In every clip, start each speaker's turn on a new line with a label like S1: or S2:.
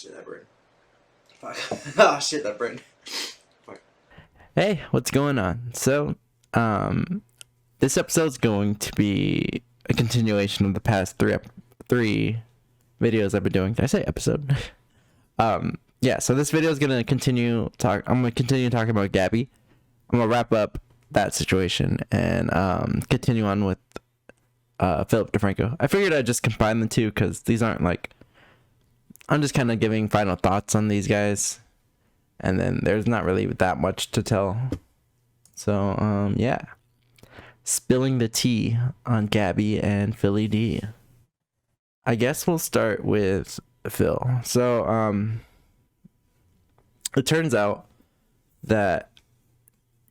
S1: shit, that burned. Fuck. Oh shit, that burned. Fuck.
S2: Hey, what's going on? So, this episode's going to be a continuation of the past three videos I've been doing. Did I say episode? Yeah. So this video is gonna continue I'm gonna continue talking about Gabbie. I'm gonna wrap up that situation and continue on with Philip DeFranco. I figured I'd just combine the two because these aren't like. I'm just kind of giving final thoughts on these guys, and then there's not really that much to tell. So yeah, spilling the tea on Gabbie and Philly D. I guess we'll start with Phil. So it turns out that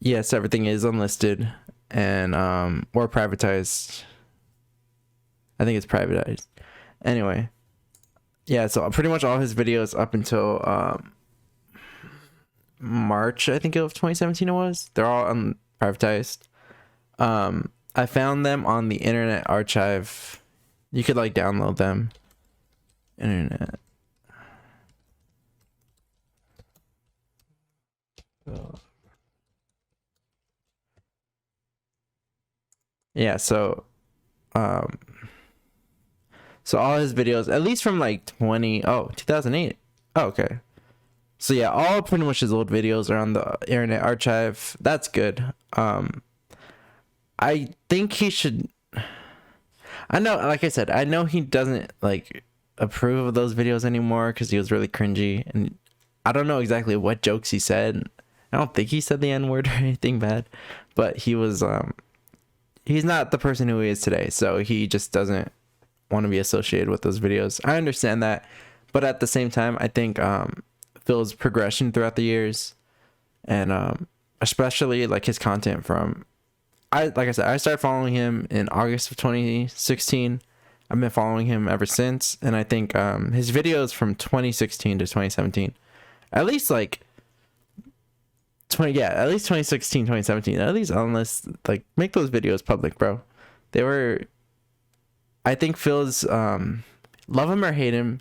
S2: yes, everything is unlisted and or privatized. I think it's privatized. Anyway, yeah, so pretty much all his videos up until March, I think, of 2017 it was. They're all privatized. I found them on the Internet Archive. You could like download them. Internet. Yeah, so all his videos, at least from like 2008. Oh, okay. So yeah, all pretty much his old videos are on the Internet Archive. That's good. I think he should. I know, like I said, I know he doesn't like approve of those videos anymore because he was really cringy, and I don't know exactly what jokes he said. I don't think he said the N-word or anything bad, but he was he's not the person who he is today, so he just doesn't want to be associated with those videos. I understand that, but at the same time, I think Phil's progression throughout the years, and especially like his content from, like I said, I started following him in August of 2016. I've been following him ever since, and I think his videos from 2016 to 2017, at least like at least 2016, 2017, at least, unless like make those videos public, bro. They were, I think Phil's love him or hate him,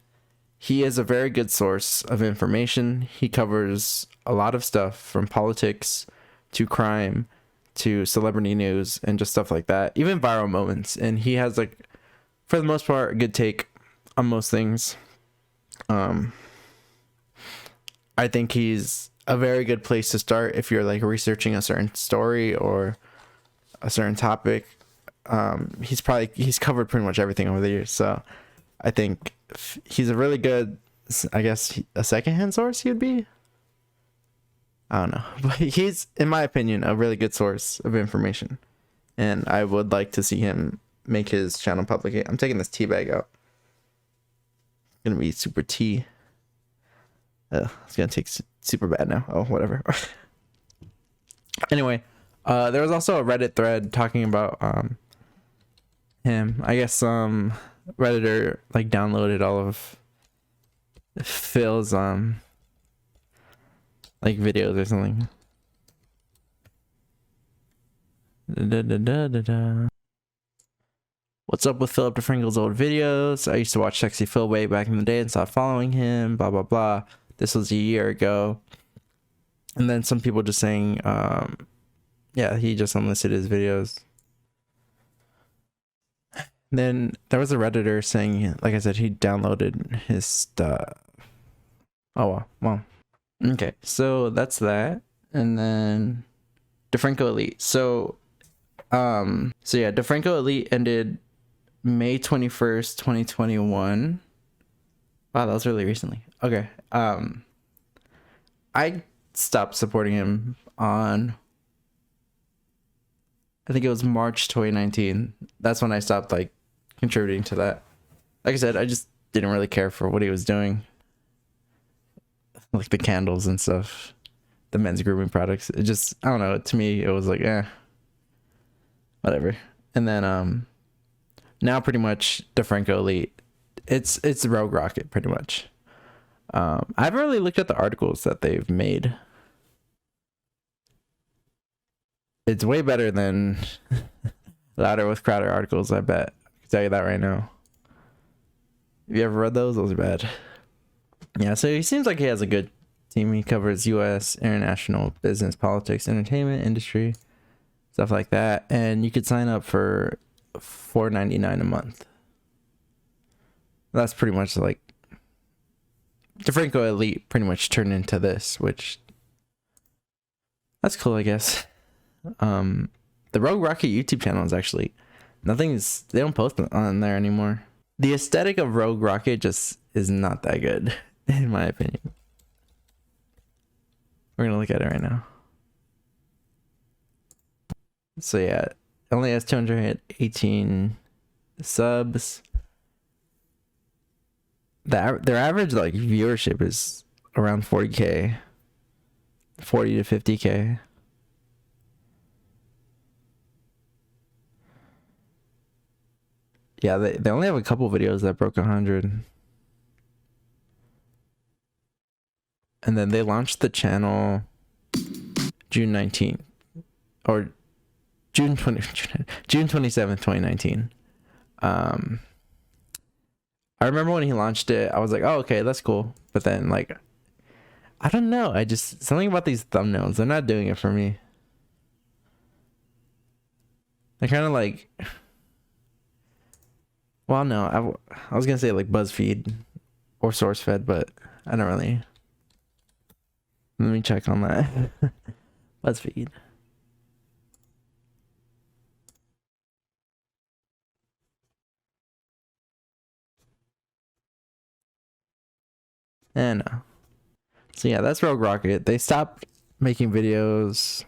S2: he is a very good source of information. He covers a lot of stuff from politics to crime to celebrity news and just stuff like that, even viral moments. And he has like, for the most part, a good take on most things. I think he's a very good place to start if you're like researching a certain story or a certain topic. He's covered pretty much everything over the years, so I think he's a really good, I guess, a secondhand source he would be. I don't know, but he's, in my opinion, a really good source of information, and I would like to see him make his channel public. I'm taking this tea bag out. It's gonna be super tea. It's gonna take super bad now. Oh, whatever. Anyway, there was also a Reddit thread talking about him. I guess some Redditor like downloaded all of Phil's like videos or something. What's up with Philip DeFranco's old videos? I used to watch Sexy Phil way back in the day and stopped following him. Blah blah blah. This was a year ago. And then some people just saying, yeah, he just unlisted his videos. Then there was a Redditor saying, like I said, he downloaded his stuff. Oh, well. Okay, so that's that. And then DeFranco Elite. So yeah, DeFranco Elite ended May 21st, 2021. Wow, that was really recently. Okay. I stopped supporting him on, I think it was March 2019. That's when I stopped like contributing to that. Like I said, I just didn't really care for what he was doing, like the candles and stuff, the men's grooming products. It just, I don't know, to me it was like whatever. And then now pretty much DeFranco Elite, it's Rogue Rocket pretty much. I haven't really looked at the articles that they've made. It's way better than Louder with Crowder articles, I bet. I can tell you that right now. Have you ever read those? Those are bad. Yeah, so he seems like he has a good team. He covers U.S., international, business, politics, entertainment, industry, stuff like that. And you could sign up for $4.99 a month. That's pretty much like DeFranco Elite pretty much turned into this, which that's cool, I guess. The Rogue Rocket YouTube channel is actually they don't post on there anymore. The aesthetic of Rogue Rocket just is not that good, in my opinion. We're gonna look at it right now. So yeah, it only has 218 subs. Their average like viewership is around 40K, 40 to 50K. Yeah, they only have a couple videos that broke 100. And then they launched the channel June 19th or June 27th, 2019. I remember when he launched it, I was like, oh, okay, that's cool. But then, like, I don't know. Something about these thumbnails, they're not doing it for me. They're kind of like, well, no, I was going to say like BuzzFeed or SourceFed, but I don't really. Let me check on that. BuzzFeed. And so yeah, that's Rogue Rocket. They stopped making videos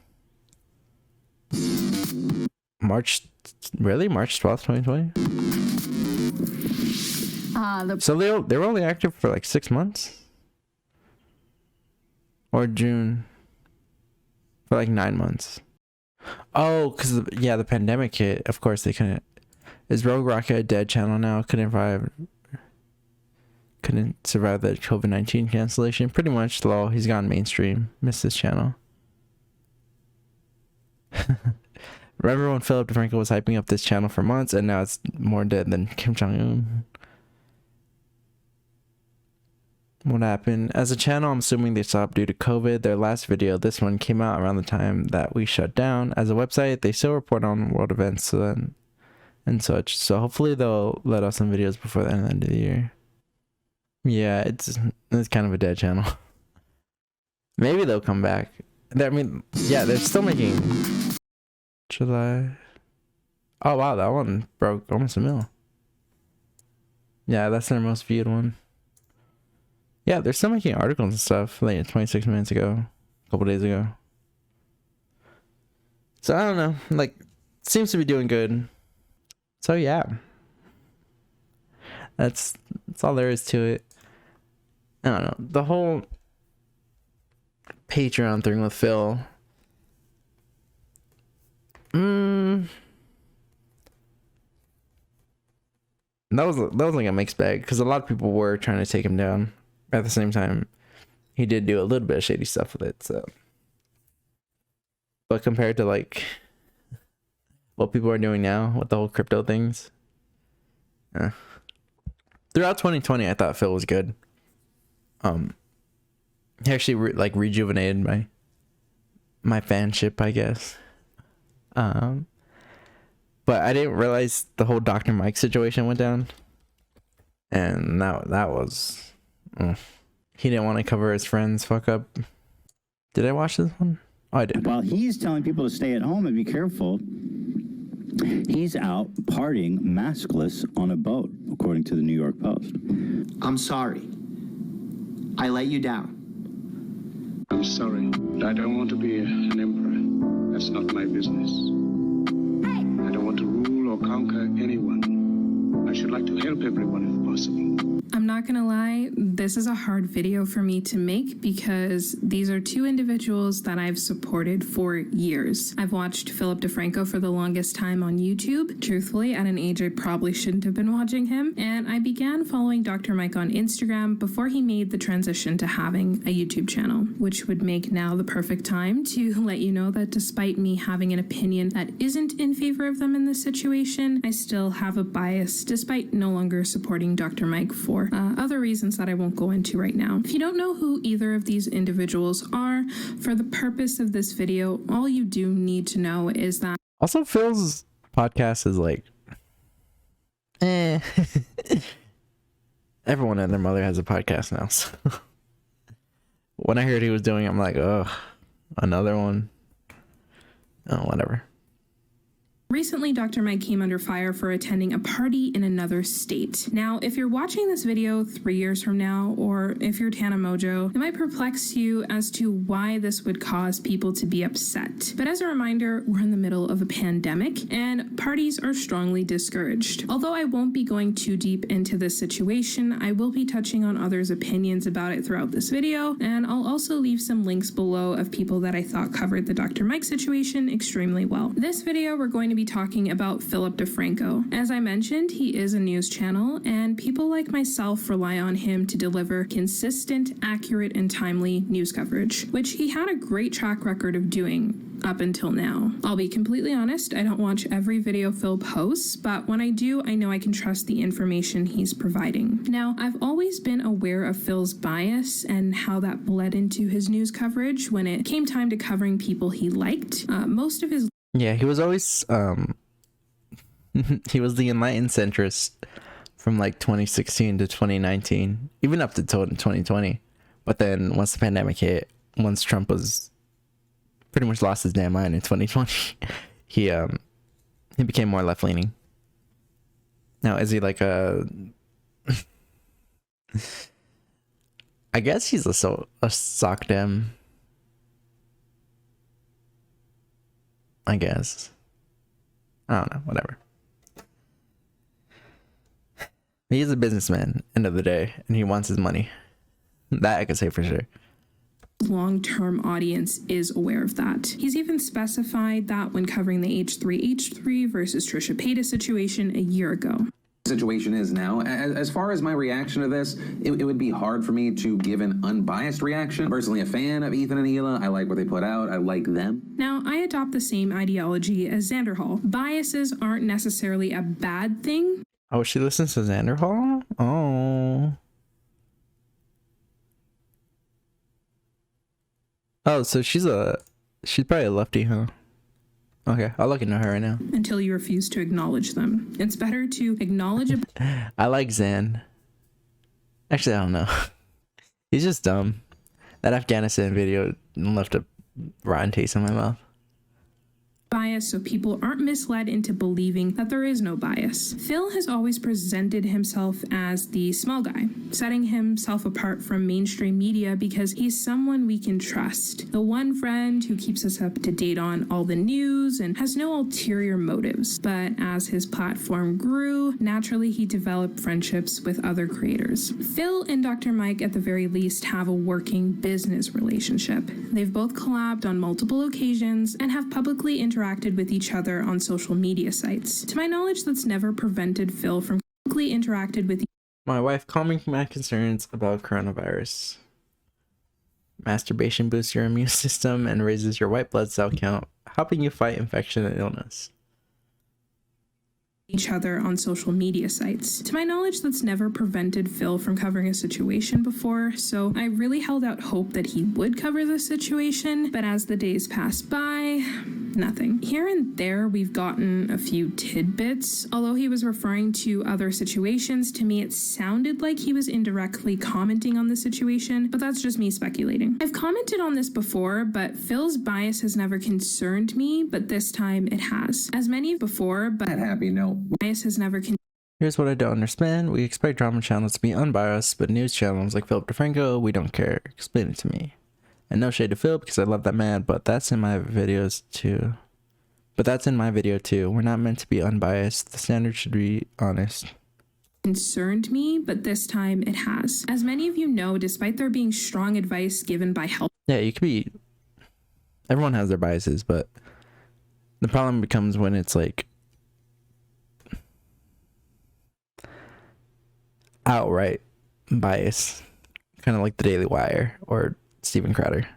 S2: March 12th, 2020. So they were only active for like 6 months, or June for like 9 months. Oh, because yeah, the pandemic hit. Of course they couldn't. Is Rogue Rocket a dead channel now? Couldn't survive the COVID-19 cancellation. Pretty much, lol. He's gone mainstream. Missed his channel. Remember when Philip DeFranco was hyping up this channel for months, and now it's more dead than Kim Jong-un? What happened? As a channel, I'm assuming they stopped due to COVID. Their last video, this one, came out around the time that we shut down. As a website, they still report on world events and such. So hopefully they'll let us some videos before the end of the year. Yeah, it's kind of a dead channel. Maybe they'll come back. I mean, yeah, they're still making July. Oh wow, that one broke almost 1 mil. Yeah, that's their most viewed one. Yeah, they're still making articles and stuff like 26 minutes ago, a couple days ago. So I don't know, like, seems to be doing good. So yeah, that's all there is to it. I don't know, the whole Patreon thing with Phil. That was like a mixed bag, because a lot of people were trying to take him down. At the same time, he did do a little bit of shady stuff with it. So, but compared to like what people are doing now with the whole crypto things, throughout 2020, I thought Phil was good. He actually rejuvenated my fanship, I guess. But I didn't realize the whole Dr.Mike situation went down, and that was. He didn't want to cover his friend's fuck up. Did I watch this one? Oh, I did.
S3: While he's telling people to stay at home and be careful, he's out partying maskless on a boat, according to the New York Post.
S4: I'm sorry. I let you down.
S5: I'm sorry, but I don't want to be an emperor. That's not my business. I don't want to rule or conquer anyone. I should like to help everyone if possible.
S6: I'm not gonna lie, this is a hard video for me to make because these are two individuals that I've supported for years. I've watched Philip DeFranco for the longest time on YouTube, truthfully at an age I probably shouldn't have been watching him, and I began following Dr.Mike on Instagram before he made the transition to having a YouTube channel, which would make now the perfect time to let you know that despite me having an opinion that isn't in favor of them in this situation, I still have a bias despite no longer supporting Dr.Mike for for other reasons that I won't go into right now. If you don't know who either of these individuals are, for the purpose of this video, all you do need to know is that
S2: Also, Phil's podcast is like, everyone and their mother has a podcast now. So when I heard he was doing it, I'm like, oh, another one. Oh, whatever.
S6: recently, Dr. Mike came under fire for attending a party in another state. Now, if you're watching this video 3 years from now, or if you're Tana Mojo, it might perplex you as to why this would cause people to be upset. But as a reminder, we're in the middle of a pandemic, and parties are strongly discouraged. Although I won't be going too deep into this situation, I will be touching on others' opinions about it throughout this video, and I'll also leave some links below of people that I thought covered the Dr. Mike situation extremely well. This video, we're going to be talking about Philip DeFranco. As I mentioned, he is a news channel, and people like myself rely on him to deliver consistent, accurate, and timely news coverage, which he had a great track record of doing up until now. I'll be completely honest, I don't watch every video Phil posts, but when I do, I know I can trust the information he's providing. Now, I've always been aware of Phil's bias and how that bled into his news coverage when it came time to covering people he liked. Most of his
S2: Yeah, he was always he was the enlightened centrist from like 2016 to 2019, even up to 2020. But then once the pandemic hit, once Trump was pretty much lost his damn mind in 2020, he became more left leaning. Now, is he like a I guess he's a sock dem. I guess. I don't know, whatever. He's a businessman, end of the day, and he wants his money. That I can say for sure.
S6: long-term audience is aware of that. He's even specified that when covering the H3H3 versus Trisha Paytas situation a year ago.
S7: Situation is now. As far as my reaction to this, it would be hard for me to give an unbiased reaction. Personally a fan of Ethan and Hila. I like what they put out. I like them.
S6: Now, I adopt the same ideology as Xander Hall. Biases aren't necessarily a bad thing.
S2: Oh, she listens to Xander Hall? Oh. Oh, so she's probably a lefty, huh? Okay, I'll look into her right now.
S6: Until you refuse to acknowledge them. It's better to acknowledge a
S2: I like Xan. Actually, I don't know. He's just dumb. That Afghanistan video left a rotten taste in my mouth.
S6: bias so people aren't misled into believing that there is no bias. Phil has always presented himself as the small guy, setting himself apart from mainstream media because he's someone we can trust. The one friend who keeps us up to date on all the news and has no ulterior motives. But as his platform grew, naturally he developed friendships with other creators. Phil and Dr. Mike at the very least have a working business relationship. They've both collabed on multiple occasions and have publicly interacted with each other on social media sites. To my knowledge, that's never prevented Phil from publicly interacted with
S2: My wife calming my concerns about coronavirus. Masturbation boosts your immune system and raises your white blood cell count, helping you fight infection and illness.
S6: each other on social media sites. To my knowledge, that's never prevented Phil from covering a situation before, so I really held out hope that he would cover the situation, but as the days passed by, nothing. Here and there, we've gotten a few tidbits. Although he was referring to other situations, to me it sounded like he was indirectly commenting on the situation, but that's just me speculating. I've commented on this before, but Phil's bias has never concerned me, but this time it has. As many before, but
S7: Happy no.
S6: bias has never
S2: Here's what I don't understand. We expect drama channels to be unbiased, but news channels like Philip DeFranco, we don't care. Explain it to me. And no shade to Phil because I love that man, but that's in my videos too. We're not meant to be unbiased. The standard should be honest.
S6: concerned me, but this time it has. As many of you know, despite there being strong advice given by health
S2: Yeah, you could be... Everyone has their biases, but the problem becomes when it's like outright bias, kind of like the Daily Wire or Steven Crowder.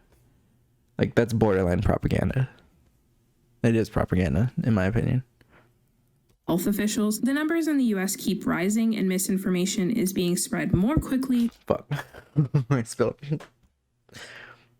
S2: Like, that's borderline propaganda. It is propaganda, in my opinion.
S6: health officials, the numbers in the US keep rising and misinformation is being spread more quickly
S2: Fuck. I spilled.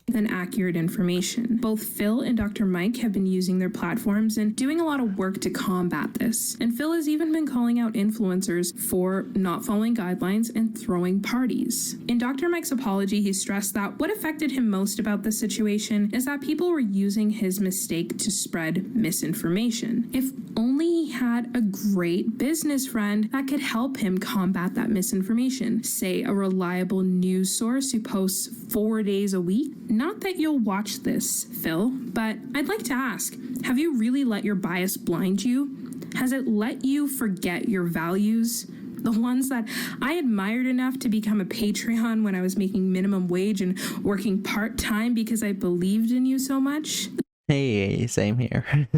S6: than accurate information. Both Phil and Dr. Mike have been using their platforms and doing a lot of work to combat this. And Phil has even been calling out influencers for not following guidelines and throwing parties. In Dr. Mike's apology, he stressed that what affected him most about this situation is that people were using his mistake to spread misinformation. If only he had a great business friend that could help him combat that misinformation. Say a reliable news source who posts 4 days a week. Not that you'll watch this, Phil, but I'd like to ask, have you really let your bias blind you? Has it let you forget your values? The ones that I admired enough to become a Patreon when I was making minimum wage and working part-time because I believed in you so much?
S2: Hey, same here.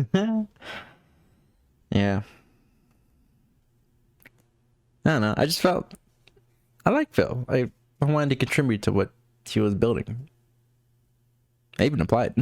S2: Yeah. I don't know. I just felt I like Phil. I wanted to contribute to what he was building. I even applied.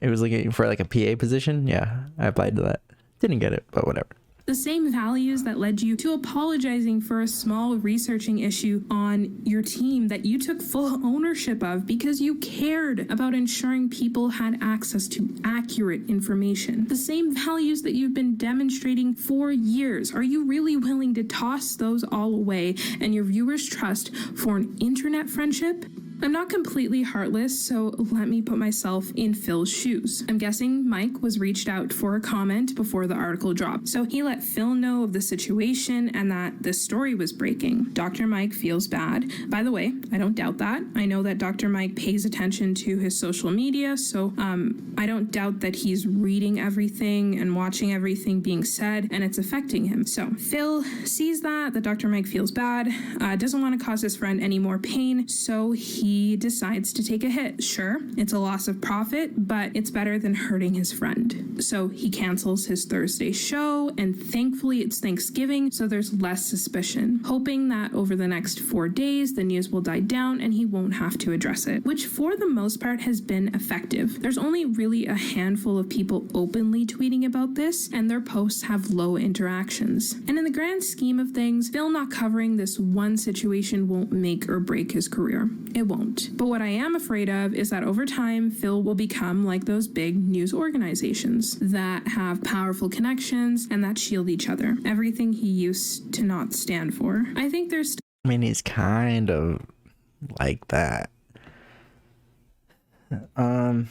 S2: It was looking for like a PA position. Yeah, I applied to that. Didn't get it, but whatever.
S6: The same values that led you to apologizing for a small researching issue on your team that you took full ownership of because you cared about ensuring people had access to accurate information. The same values that you've been demonstrating for years. Are you really willing to toss those all away and your viewers' trust for an internet friendship? I'm not completely heartless, so let me put myself in Phil's shoes. I'm guessing Mike was reached out for a comment before the article dropped, so he let Phil know of the situation and that this story was breaking. Dr. Mike feels bad. By the way, I don't doubt that. I know that Dr. Mike pays attention to his social media, so I don't doubt that he's reading everything and watching everything being said, and it's affecting him. So Phil sees that Dr. Mike feels bad, doesn't want to cause his friend any more pain, so he decides to take a hit. Sure, it's a loss of profit, but it's better than hurting his friend. So he cancels his Thursday show, and thankfully it's Thanksgiving, so there's less suspicion, hoping that over the next 4 days the news will die down and he won't have to address it, which for the most part has been effective. There's only really a handful of people openly tweeting about this, and their posts have low interactions. And in the grand scheme of things, Phil not covering this one situation won't make or break his career. It won't. But what I am afraid of is that over time, Phil will become like those big news organizations that have powerful connections and that shield each other. Everything he used to not stand for. I think there's
S2: I mean, he's kind of like that. I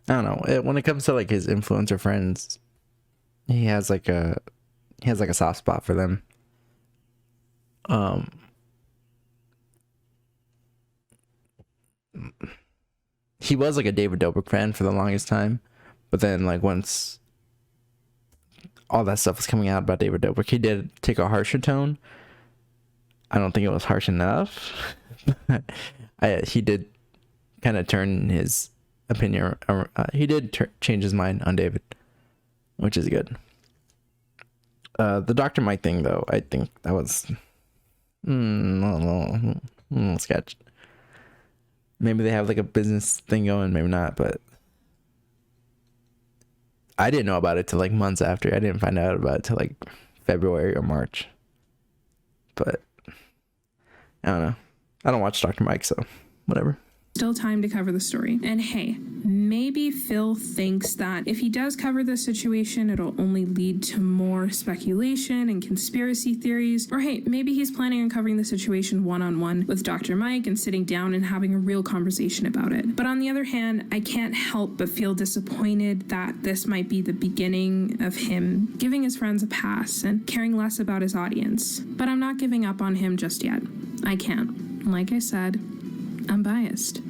S2: don't know. When it comes to like his influencer friends, he has like a soft spot for them. He was like a David Dobrik fan for the longest time, but then like once all that stuff was coming out about David Dobrik, he did take a harsher tone. I don't think it was harsh enough. He did kind of turn his opinion. He did change his mind on David, which is good. The Dr. Mike thing, though, I think that was sketch. Maybe they have like a business thing going, maybe not, but I didn't know about it till like months after. I didn't find out about it till like February or March. But I don't know. I don't watch Dr. Mike, so whatever.
S6: still time to cover the story. And hey, maybe Phil thinks that if he does cover this situation, it'll only lead to more speculation and conspiracy theories. Or hey, maybe he's planning on covering the situation one-on-one with Dr. Mike and sitting down and having a real conversation about it. But on the other hand, I can't help but feel disappointed that this might be the beginning of him giving his friends a pass and caring less about his audience. But I'm not giving up on him just yet. I can't. Like I said, I'm biased.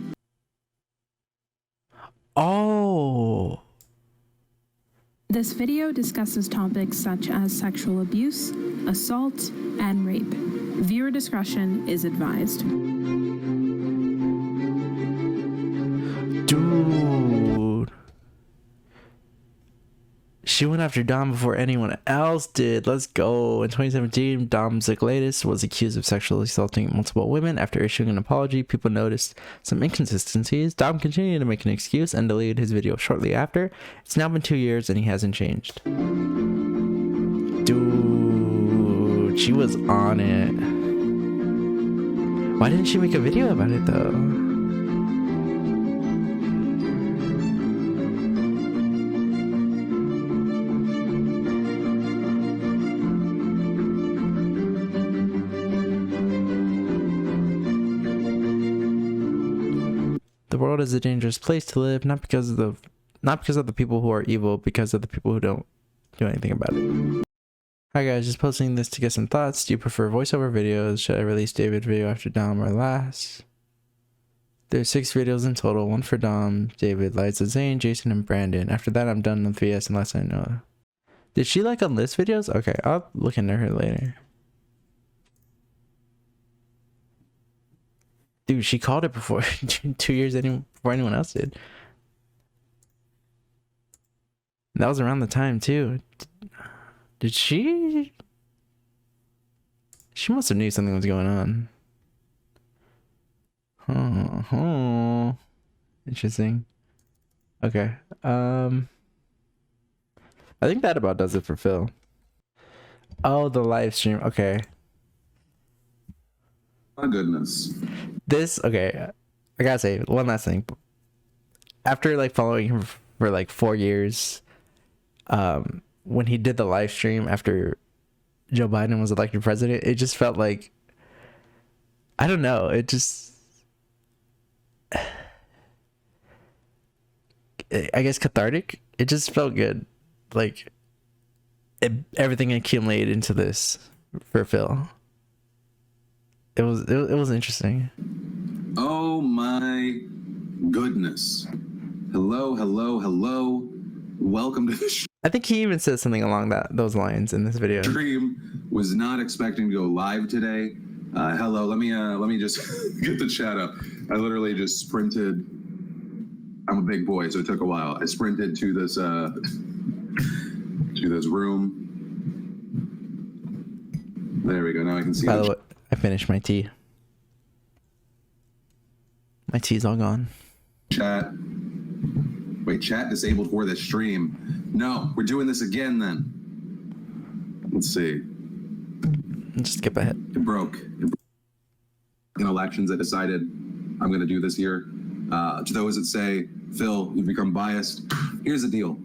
S2: Oh.
S6: This video discusses topics such as sexual abuse, assault, and rape. Viewer discretion is advised.
S2: Dude. She went after Dom before anyone else did. Let's go. In 2017, Dom Zieglatis was accused of sexually assaulting multiple women. After issuing an apology, people noticed some inconsistencies. Dom continued to make an excuse and deleted his video shortly after. It's now been 2 years and he hasn't changed. Dude, she was on it. Why didn't she make a video about it though? The world is a dangerous place to live, not because of the people who are evil, because of the people who don't do anything about it. Hi guys, just posting this to get some thoughts. Do you prefer voiceover videos? Should I release David video after Dom or last? There's 6 videos in total, 1 for Dom, David, Liza, Zane, Jason, and Brandon. After that, I'm done with VS unless I know. Did she like unlist videos? Okay, I'll look into her later. Dude, she called it before 2 years before anyone else did. That was around the time too. Did she? She must have knew something was going on. Oh, interesting. Okay. I think that about does it for Phil. Oh, the live stream. Okay.
S8: My goodness.
S2: This, okay, I gotta say one last thing. After like following him for like 4 years, when he did the live stream after Joe Biden was elected president, it just felt like, I don't know, it just, I guess cathartic. It just felt good, like everything accumulated into this for Phil. It was interesting.
S8: Oh my goodness. Hello. Welcome to the
S2: I think he even said something along those lines in this video.
S8: stream. Was not expecting to go live today. Hello, let me just get the chat up. I literally just sprinted. I'm a big boy, so it took a while. I sprinted to this room. There we go. Now I can see.
S2: By the way, I finished my tea. My tea's all gone.
S8: Chat. Wait, chat disabled for this stream. No, we're doing this again then. Let's see.
S2: Just skip ahead.
S8: It broke. In elections, I decided I'm going to do this year. To those that say, Phil, you've become biased. Here's the deal.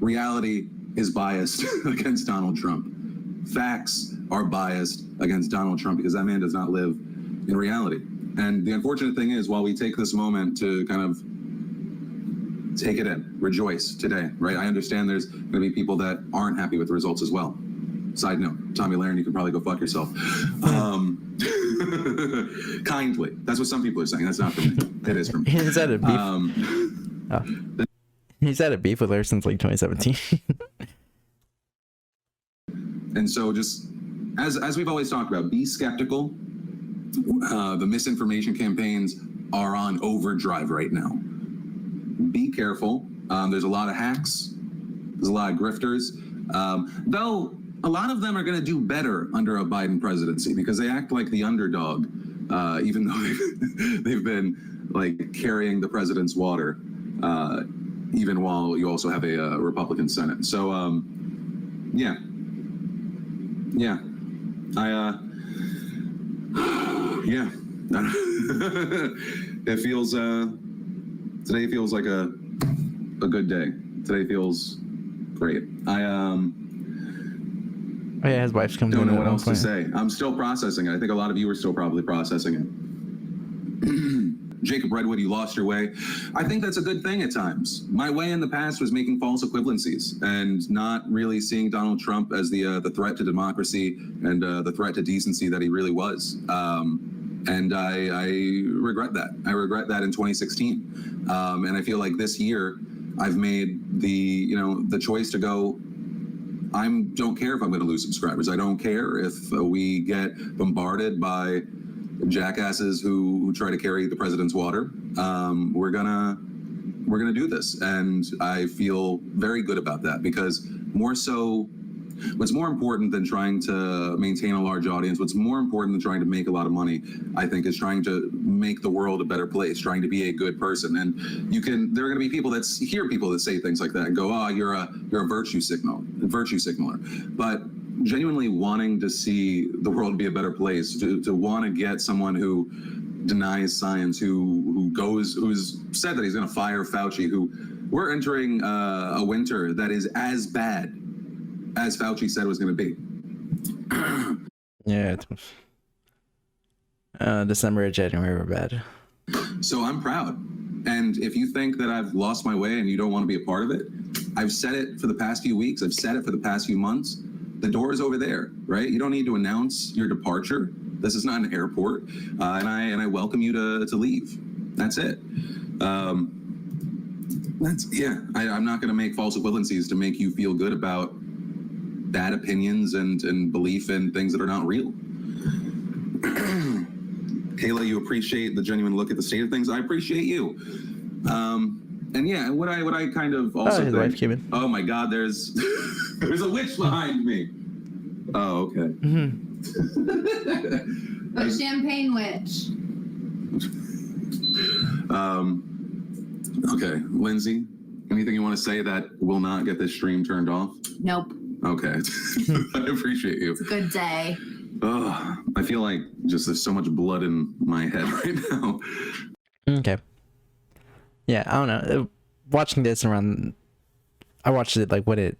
S8: Reality is biased against Donald Trump. Facts are biased against Donald Trump because that man does not live in reality. And the unfortunate thing is, while we take this moment to kind of take it in, rejoice today, right? I understand there's going to be people that aren't happy with the results as well. Side note, Tommy Lahren, you can probably go fuck yourself. Kindly. That's what some people are saying. That's not for me. It is for me.
S2: He's had a beef. He's had a beef with her since like 2017.
S8: And so just as we've always talked about, be skeptical. The misinformation campaigns are on overdrive right now. Be careful. There's a lot of hacks. There's a lot of grifters. Though a lot of them are going to do better under a Biden presidency because they act like the underdog, even though they've been like carrying the president's water, even while you also have a Republican Senate. So, yeah. It feels today feels like a good day. Today feels great.
S2: Oh yeah, his wife's coming.
S8: Don't know what else to say. I'm still processing it. I think a lot of you are still probably processing it. Jacob Redwood, you lost your way. I think that's a good thing at times. My way in the past was making false equivalencies and not really seeing Donald Trump as the threat to democracy and the threat to decency that he really was. And I regret that. I regret that in 2016. And I feel like this year I've made the choice to go, I don't care if I'm going to lose subscribers. I don't care if we get bombarded by jackasses who try to carry the president's water. We're gonna do this, and I feel very good about that because more so, what's more important than trying to maintain a large audience, what's more important than trying to make a lot of money, I think, is trying to make the world a better place, trying to be a good person. And there are going to be people that hear people that say things like that and go, oh, you're a virtue signaler. But genuinely wanting to see the world be a better place, to want to get someone who denies science, who's said that he's going to fire Fauci, who we're entering a winter that is as bad as Fauci said it was going to be.
S2: Yeah. December and January were bad.
S8: So I'm proud. And if you think that I've lost my way and you don't want to be a part of it, I've said it for the past few weeks. I've said it for the past few months. The door is over there, right? You don't need to announce your departure. This is not an airport. And I welcome you to leave. That's it. I'm not going to make false equivalencies to make you feel good about bad opinions and belief in things that are not real. Kayla, you appreciate the genuine look at the state of things. I appreciate you. And yeah, what I kind of also
S2: his wife came in.
S8: Oh my God, there's there's a witch behind me. Oh, okay.
S9: A champagne witch.
S8: Okay, Lindsay, anything you want to say that will not get this stream turned off?
S9: Nope.
S8: Okay. I appreciate you.
S9: It's a good day.
S8: Oh, I feel like just there's so much blood in my head right now.
S2: Okay. Yeah, I don't know. Watching this around, I watched it like when it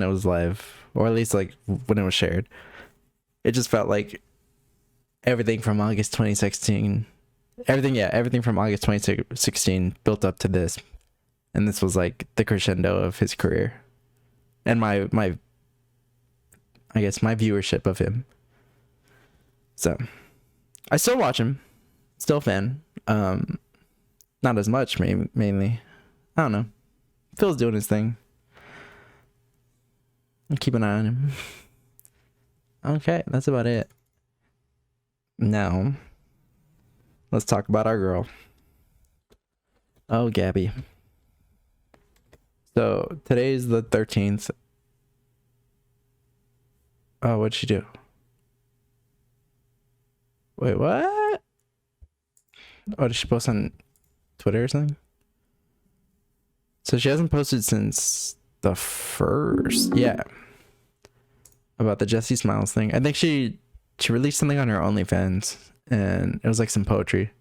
S2: was live, or at least like when it was shared. It just felt like everything from August 2016, everything from August 2016 built up to this, and this was like the crescendo of his career, and my I guess my viewership of him. So, I still watch him, still a fan. Not as much, mainly. I don't know. Phil's doing his thing. I'll keep an eye on him. Okay, that's about it. Now, let's talk about our girl. Oh, Gabbie. So, today's the 13th. Oh, what'd she do? Wait, what? Oh, did she post on Twitter or something? So she hasn't posted since the 1st. Yeah. About the Jesse Smiles thing. I think she released something on her OnlyFans, and it was like some poetry.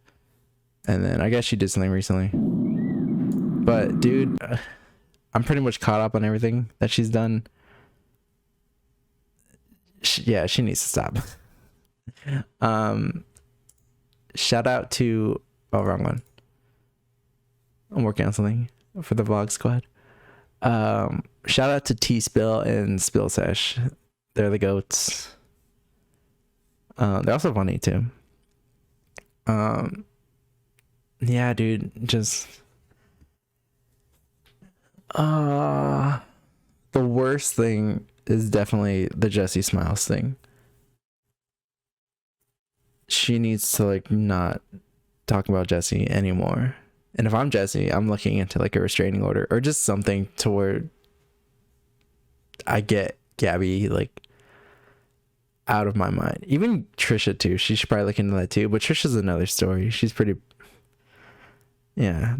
S2: And then I guess she did something recently. But dude, I'm pretty much caught up on everything that she's done. She needs to stop. Shout out to wrong one. I'm working on something for the vlog squad. Shout out to T-Spill and Spill Sesh. They're the goats. They're also funny too. Yeah, dude, just the worst thing is definitely the Jesse Smiles thing. She needs to like not talk about Jesse anymore. And if I'm Jesse, I'm looking into like a restraining order or just something to where I get Gabbie like out of my mind. Even Trisha too. She should probably look into that too. But Trisha's another story. She's pretty. Yeah,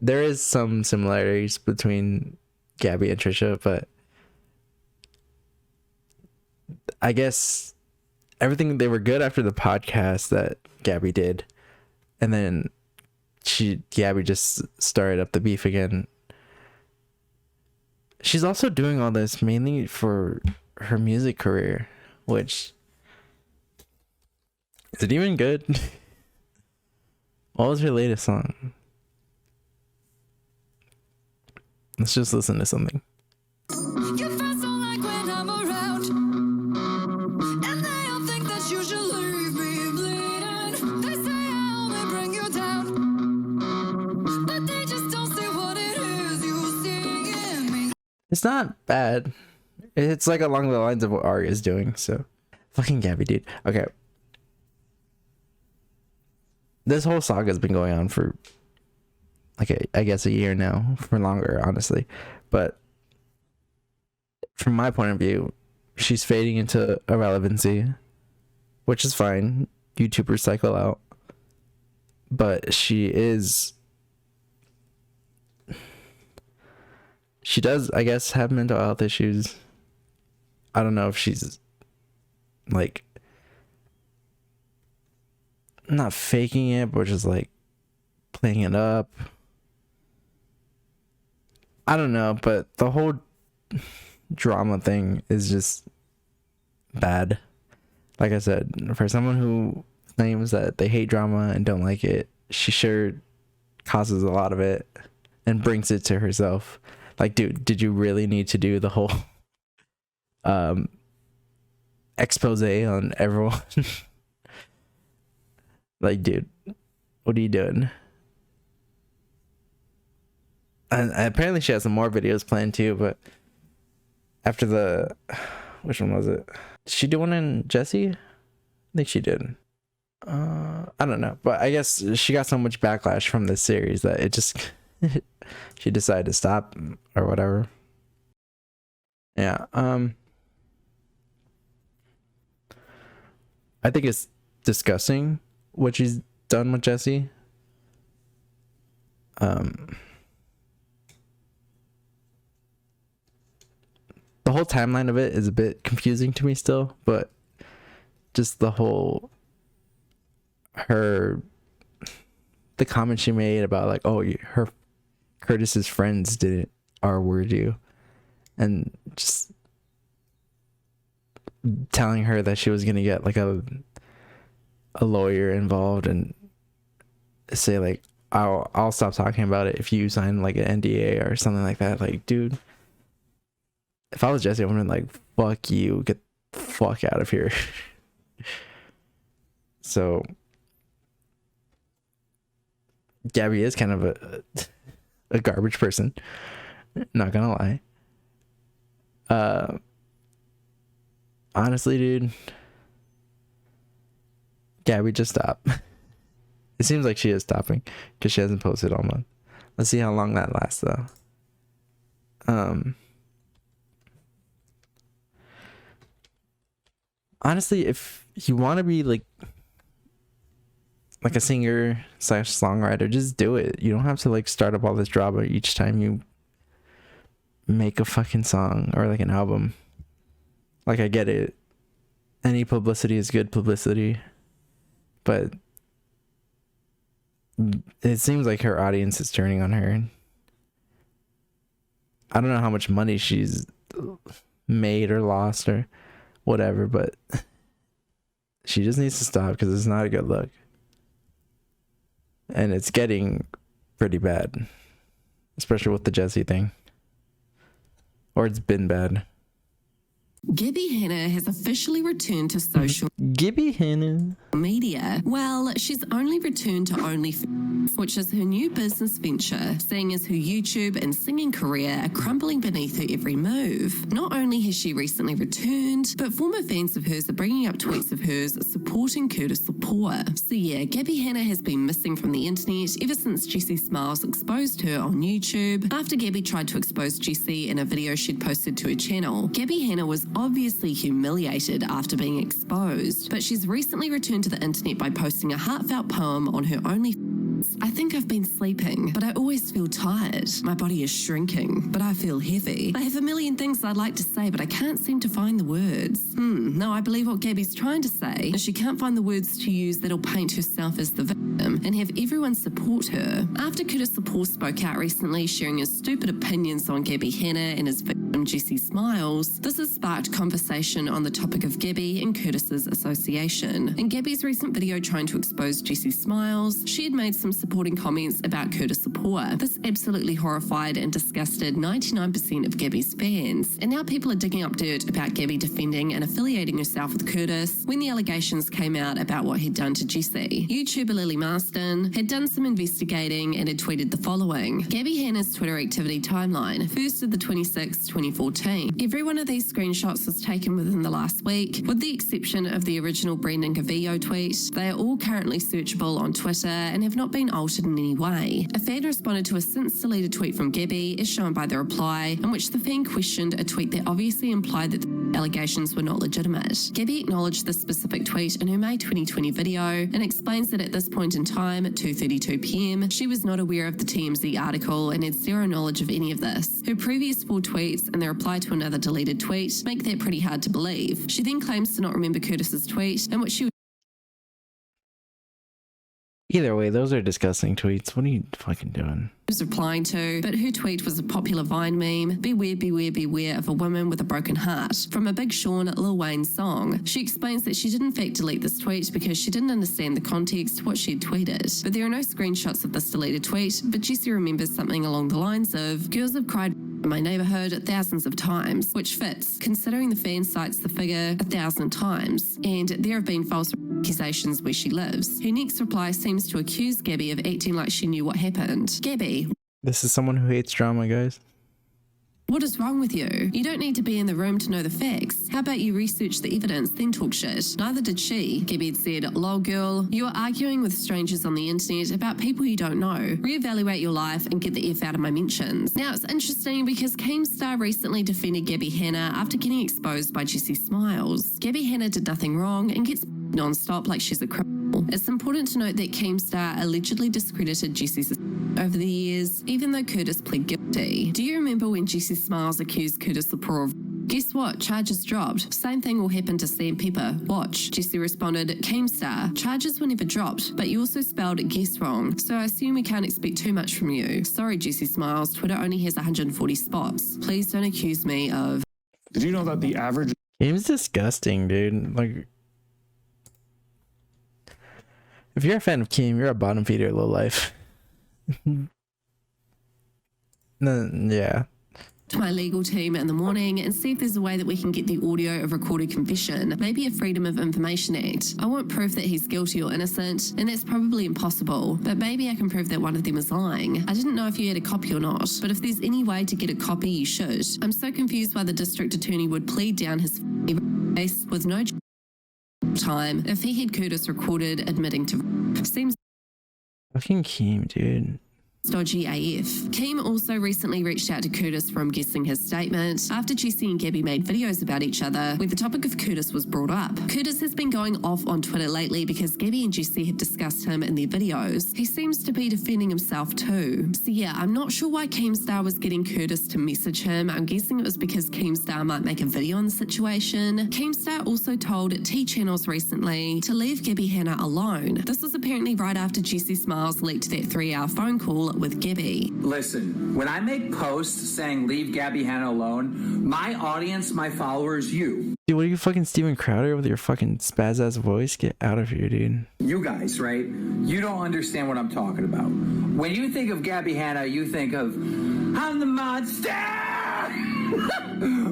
S2: there is some similarities between Gabbie and Trisha, but I guess everything, they were good after the podcast that Gabbie did, and then Gabbie just started up the beef again. She's also doing all this mainly for her music career, which, is it even good? What was her latest song? Let's just listen to something.
S10: Your friends don't like when I'm around, and they all think that you should leave me bleeding. They say I only bring you down, but they just don't see what it is you see in me.
S2: It's not bad. It's like along the lines of what Ari is doing. So, fucking Gabbie, dude. Okay. This whole saga has been going on for like I guess a year now, for longer, honestly. But from my point of view, she's fading into irrelevancy, which is fine. YouTubers cycle out. But she does, I guess, have mental health issues. I don't know if she's like not faking it, but just like playing it up. I don't know, but the whole drama thing is just bad. Like I said, for someone who claims that they hate drama and don't like it, she sure causes a lot of it and brings it to herself. Like, dude, did you really need to do the whole expose on everyone? Like, dude, what are you doing? And apparently she has some more videos planned too, but after the, which one was it? Did she do one in Jesse? I think she did. I don't know, but I guess she got so much backlash from this series that it just she decided to stop or whatever. Yeah. I think it's disgusting what she's done with Jesse. The whole timeline of it is a bit confusing to me still, but just the whole the comment she made about like, oh, her Curtis's friends didn't R-word you, and just telling her that she was gonna get like a lawyer involved and say like, I'll stop talking about it if you sign like an NDA or something like that. Like, dude, if I was Jesse, I would have been like, fuck you, get the fuck out of here. So Gabbie is kind of a garbage person, not gonna lie. Honestly, dude, Gabbie, just stop. It seems like she is stopping because she hasn't posted all month. Let's see how long that lasts though. Honestly, if you want to be like a singer / songwriter, just do it. You don't have to like start up all this drama each time you make a fucking song or like an album. Like, I get it, any publicity is good publicity, but it seems like her audience is turning on her. I don't know how much money she's made or lost or whatever, but she just needs to stop because it's not a good look. And it's getting pretty bad, especially with the Jesse thing. Or it's been bad.
S11: Gabbie Hanna has officially returned to social
S2: Gabbie Hanna
S11: media. Well, she's only returned to OnlyFans, which is her new business venture, seeing as her YouTube and singing career are crumbling beneath her every move. Not only has she recently returned, but former fans of hers are bringing up tweets of hers supporting Curtis Lepore. So yeah, Gabbie Hanna has been missing from the internet ever since Jessie Smiles exposed her on YouTube. After Gabbie tried to expose Jessie in a video she'd posted to her channel, Gabbie Hanna was obviously humiliated after being exposed, but she's recently returned to the internet by posting a heartfelt poem on her OnlyFans. I think I've been sleeping, but I always feel tired. My body is shrinking, but I feel heavy. I have a million things I'd like to say, but I can't seem to find the words. No, I believe what Gabbie's trying to say is she can't find the words to use that'll paint herself as the victim and have everyone support her. After Curtis Lepore spoke out recently, sharing his stupid opinions on Gabbie Hanna and his victim Jessie Smiles, this has sparked conversation on the topic of Gabbie and Curtis's association. In Gabbie's recent video trying to expose Jessie Smiles, she had made some supporting comments about Curtis Lepore. This absolutely horrified and disgusted 99% of Gabbie's fans, and now people are digging up dirt about Gabbie defending and affiliating herself with Curtis when the allegations came out about what he'd done to Jessie. YouTuber Lily Marston had done some investigating and had tweeted the following. Gabbie Hanna's Twitter activity timeline, 1st of the 26th, 2014. Every one of these screenshots was taken within the last week, with the exception of the original Brendan Gavillo tweet. They are all currently searchable on Twitter and have not been altered in any way. A fan responded to a since deleted tweet from Gabbie, as shown by the reply, in which the fan questioned a tweet that obviously implied that the allegations were not legitimate. Gabbie acknowledged this specific tweet in her May 2020 video and explains that at this point in time, at 2:32 p.m, she was not aware of the TMZ article and had zero knowledge of any of this. Her previous 4 tweets and the reply to another deleted tweet make that pretty hard to believe. She then claims to not remember Curtis's tweet, in which she
S2: Either way, those are disgusting tweets. What are you fucking doing?
S11: was replying to, but her tweet was a popular Vine meme, beware, beware, beware of a woman with a broken heart, from a Big Sean Lil Wayne song. She explains that she did in fact delete this tweet because she didn't understand the context of what she had tweeted. But there are no screenshots of this deleted tweet, but Jessie remembers something along the lines of, girls have cried in my neighbourhood thousands of times, which fits, considering the fan cites the figure 1,000 times, and there have been false accusations where she lives. Her next reply seems to accuse Gabbie of acting like she knew what happened. Gabbie,
S2: This is someone who hates drama, guys.
S11: what is wrong with you? You don't need to be in the room to know the facts. How about you research the evidence, then talk shit? Neither did she. Gabbie had said, lol girl, you are arguing with strangers on the internet about people you don't know. Reevaluate your life and get the F out of my mentions. Now it's interesting because Keemstar recently defended Gabbie Hanna after getting exposed by Jessie Smiles. Gabbie Hanna did nothing wrong and gets non-stop like she's a criminal. It's important to note that Keemstar allegedly discredited Jessie's over the years, even though Curtis pled guilty. Do you remember when Jessie Smiles accused Curtis Lepore of guess what? Charges dropped. Same thing will happen to Sam Pepper. Watch. Jessie responded, Keemstar, charges were never dropped, but you also spelled guess wrong, so I assume we can't expect too much from you. Sorry, Jessie Smiles, Twitter only has 140 spots. Please don't accuse me of...
S12: Did you know that the average...
S2: Game's disgusting, dude. Like, if you're a fan of Keem, you're a bottom feeder low life. No, yeah.
S11: to my legal team in the morning and see if there's a way that we can get the audio of recorded confession, maybe a Freedom of Information Act. I want proof that he's guilty or innocent, and that's probably impossible, but maybe I can prove that one of them is lying. I didn't know if you had a copy or not, but if there's any way to get a copy, you should. I'm so confused why the district attorney would plead down his case with no time if he had Curtis recorded admitting to seems
S2: fucking Keem, dude.
S11: dodgy AF. Keem also recently reached out to Curtis for him guessing his statement after Jessie and Gabbie made videos about each other where the topic of Curtis was brought up. Curtis has been going off on Twitter lately because Gabbie and Jessie have discussed him in their videos. He seems to be defending himself too. So yeah, I'm not sure why Keemstar was getting Curtis to message him. I'm guessing it was because Keemstar might make a video on the situation. Keemstar also told T Channels recently to leave Gabbie Hanna alone. This was apparently right after Jessie Smiles leaked that 3-hour phone call with Gabbie.
S13: Listen, when I make posts saying leave Gabbie Hanna alone, my audience, my followers, you.
S2: Dude, what are you, fucking Steven Crowder with your fucking spaz-ass voice? Get out of here, dude.
S13: You guys, right? You don't understand what I'm talking about. When you think of Gabbie Hanna, you think of, I'm the monster!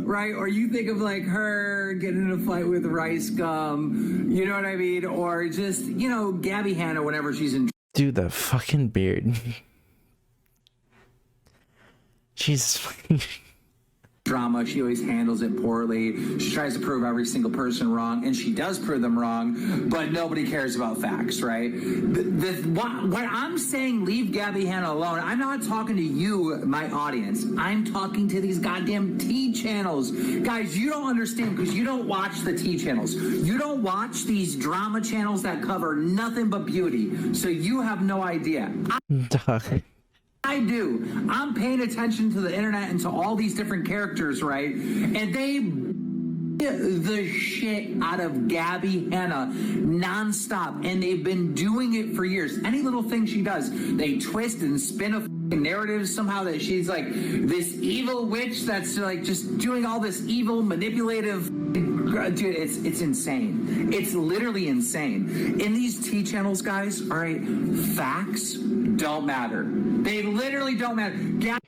S13: Right? Or you think of like her getting in a fight with Rice Gum, you know what I mean? Or just, you know, Gabbie Hanna whenever she's in...
S2: Dude, the fucking beard. Jesus.
S13: Drama, she always handles it poorly. She tries to prove every single person wrong, and she does prove them wrong, but nobody cares about facts, right? What I'm saying, leave Gabbie Hanna alone, I'm not talking to you, my audience. I'm talking to these goddamn T channels. Guys, you don't understand because you don't watch the T channels. You don't watch these drama channels that cover nothing but beauty, so you have no idea. I do. I'm paying attention to the internet and to all these different characters, right? And they the shit out of Gabbie Hanna nonstop, and they've been doing it for years. Any little thing she does, they twist and spin a narrative somehow that she's like this evil witch that's like just doing all this evil manipulative. Dude, it's insane. It's literally insane. In these T channels, guys, all right, facts don't matter. They literally don't matter.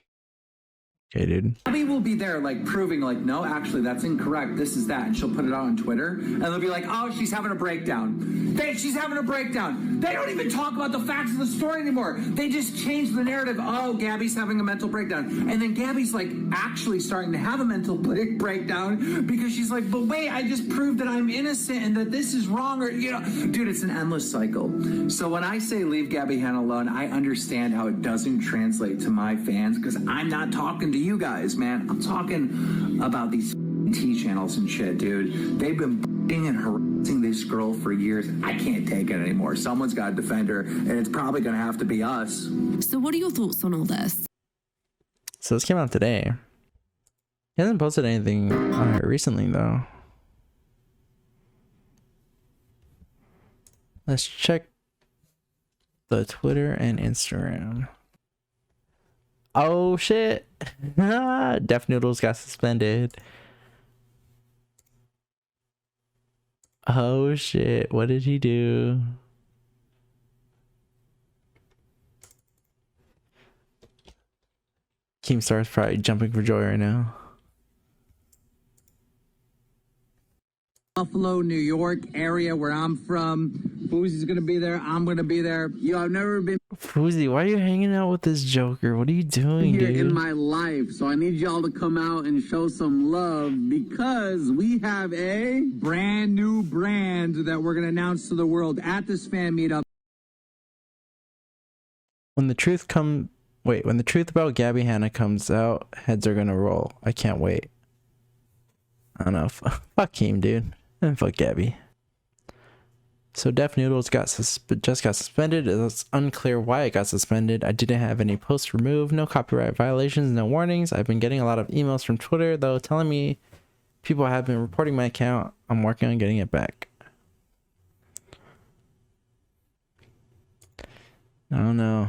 S2: Okay, dude.
S13: Gabbie will be there, like, proving, like, no, actually, that's incorrect. This is that. And she'll put it out on Twitter. And they'll be like, oh, she's having a breakdown. She's having a breakdown. They don't even talk about the facts of the story anymore. They just change the narrative. Oh, Gabbie's having a mental breakdown. And then Gabbie's, like, actually starting to have a mental breakdown because she's like, but wait, I just proved that I'm innocent and that this is wrong. Or, you know, dude, it's an endless cycle. So when I say leave Gabbie Hanna alone, I understand how it doesn't translate to my fans because I'm not talking to you guys, man. I'm talking about these T channels and shit, dude. They've been bullying and harassing this girl for years. I can't take it anymore. Someone's got to defend her, and it's probably going to have to be us.
S11: So what are your thoughts on all this?
S2: So this came out today. He hasn't posted anything on it recently, though. Let's check the Twitter and Instagram. Oh shit. Def Noodles got suspended. Oh shit, what did he do? Keemstar is probably jumping for joy right now.
S14: Buffalo, New York area where I'm from. Fousey's gonna be there. I'm gonna be there. Yo, I've never been
S2: Fousey, why are you hanging out with this Joker? What are you doing,
S14: here
S2: dude?
S14: in my life, so I need y'all to come out and show some love because we have a brand new brand that we're gonna announce to the world at this fan meetup.
S2: When the truth about Gabbie Hanna comes out, heads are gonna roll. I can't wait. I don't know. Fuck Keem, dude. And fuck Gabbie. So Def Noodles just got suspended. It's unclear why it got suspended. I didn't have any posts removed, no copyright violations, no warnings. I've been getting a lot of emails from Twitter, though, telling me people have been reporting my account. I'm working on getting it back. I don't know.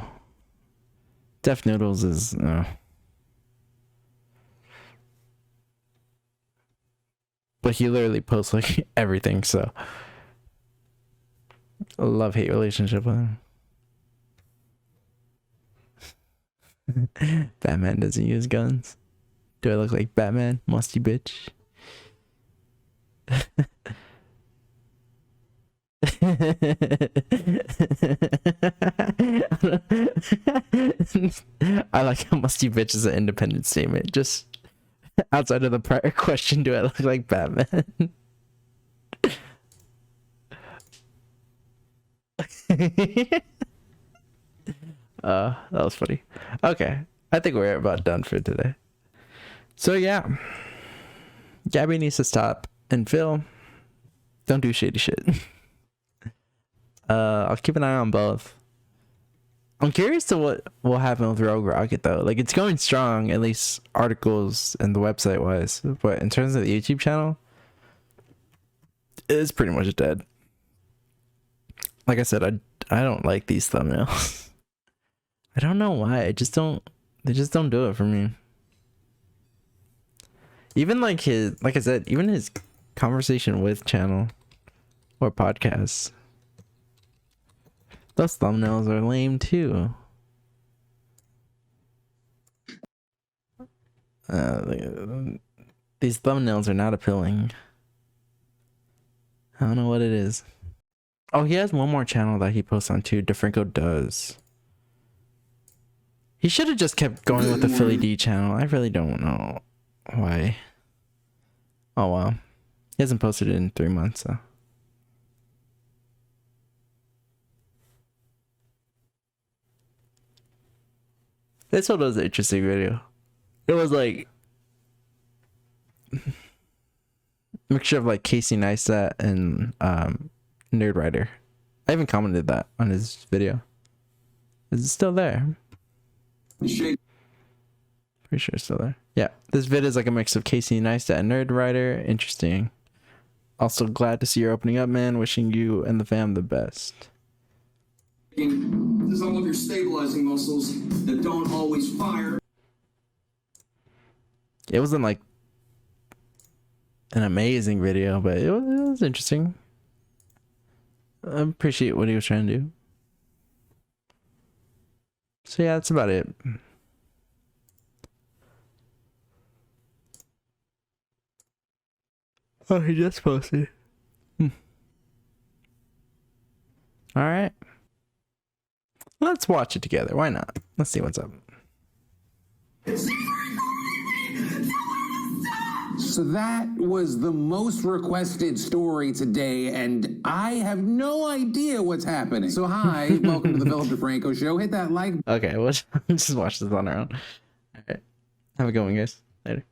S2: Def Noodles is... But he literally posts like everything, so a love-hate relationship with him. Batman doesn't use guns. Do I look like Batman? Musty bitch. I like how musty bitch is an independent statement. Just outside of the prior question, do I look like Batman? That was funny. Okay, I think we're about done for today. So yeah, Gabbie needs to stop, and Phil, don't do shady shit. I'll keep an eye on both. I'm curious to what will happen with Rogue Rocket though. Like, it's going strong, at least articles and the website wise, but in terms of the YouTube channel, it's pretty much dead. Like I said, I don't like these thumbnails. I don't know why. They just don't do it for me. Even like I said, even his conversation with channel or podcasts, those thumbnails are lame too. These thumbnails are not appealing. I don't know what it is. Oh, he has one more channel that he posts on too. DeFranco does. He should have just kept going with the Philly D channel. I really don't know why. Oh well. He hasn't posted it in 3 months, so. This one was an interesting video. It was like mixture of like Casey Neistat and Nerd Writer. I even commented that on his video. Is it still there? Pretty sure it's still there. Yeah, this vid is like a mix of Casey Neistat and Nerd Writer. Interesting. Also glad to see you're opening up, man. Wishing you and the fam the best.
S15: This is all of your stabilizing muscles that don't always fire.
S2: It wasn't like an amazing video, but it was interesting. I appreciate what he was trying to do. So yeah, that's about it. Oh, he just posted. All right. Let's watch it together. Why not? Let's see what's up.
S7: So that was the most requested story today, and I have no idea what's happening. So hi, welcome to the Philip DeFranco Show. Hit that like.
S2: Okay, we'll just watch this on our own. All right. Have a good one, guys. Later.